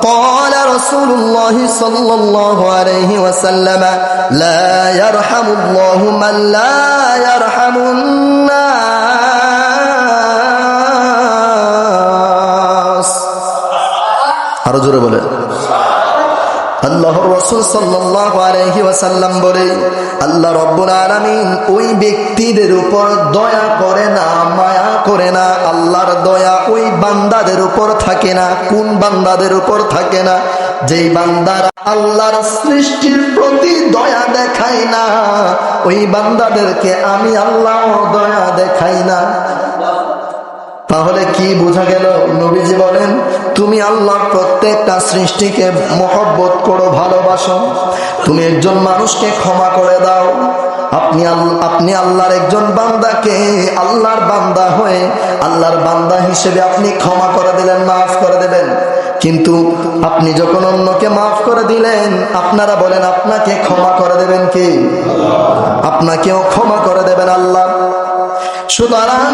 قال رسول الله صلى الله عليه وسلم لا يرحم الله من لا يرحم الناس আরো জোরে বলে আল্লাহর রাসূল সাল্লাল্লাহু আলাইহি ওয়াসাল্লাম বলে আল্লাহ রাব্বুল আলামিন ওই ব্যক্তিদের উপর দয়া করে না, মায়া করে না। আল্লাহর দয়া ওই বান্দাদের উপর থাকে না। কোন বান্দাদের উপর থাকে না? যেই বান্দারা আল্লাহর সৃষ্টির প্রতি দয়া দেখায় না, ওই বান্দাদেরকে আমি আল্লাহ দয়া দেখাই না। তাহলে কি বোঝা গেল? নবীজি বলেন তুমি আল্লাহর প্রত্যেকটা সৃষ্টিকে মহব্বত করো, ভালোবাসো। তুমি একজন মানুষকে ক্ষমা করে দাও। আপনি আল্লাহর একজন বান্দাকে আল্লাহর বান্দা হয়ে আল্লাহর বান্দা হিসেবে আপনি ক্ষমা করে দিলেন, মাফ করে দেবেন। কিন্তু আপনি যখন অন্যকে মাফ করে দিলেন, আপনারা বলেন আপনাকে ক্ষমা করে দেবেন কি? আপনাকেও ক্ষমা করে দেবেন আল্লাহ। সুতরাং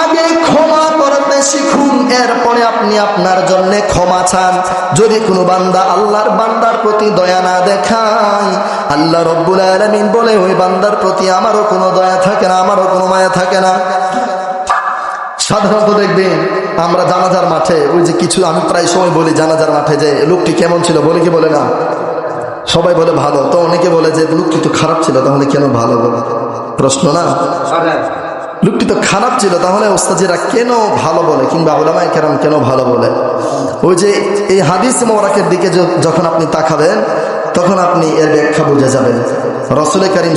আগে ক্ষমা করতে শিখুন, এরপরে আপনি আপনার জন্য ক্ষমা চান। যদি কোনো বান্দা আল্লাহর বান্দার প্রতি দয়া না দেখায়, আল্লাহ রব্বুল আলামিন বলে ওই বান্দার প্রতি আমারও কোনো দয়া থাকে না, আমারও কোনো মায়া থাকে না। সাধারণত দেখবেন আমরা জানাজার মাঠে ওই যে কিছু, আমি প্রায় সময় বলি জানাজার মাঠে যে লোকটি কেমন ছিল, বলে কি বলে না? সবাই বলে ভালো। তো অনেকে বলে যে লোকটি তো খারাপ ছিল, তাহলে কেন ভালো বলে? প্রশ্ন না? লোকটি তো খারাপ ছিল, তাহলে ওস্তাজিরা কেন ভালো বলে, কিংবা উলামায়ে কেরাম কেন ভালো বলে? ওই যে এই হাদিস মোবারকের দিকে যখন আপনি তাকাবেন, তখন আপনি এর ব্যাখ্যা বুঝে যাবেন। রাসূল করিম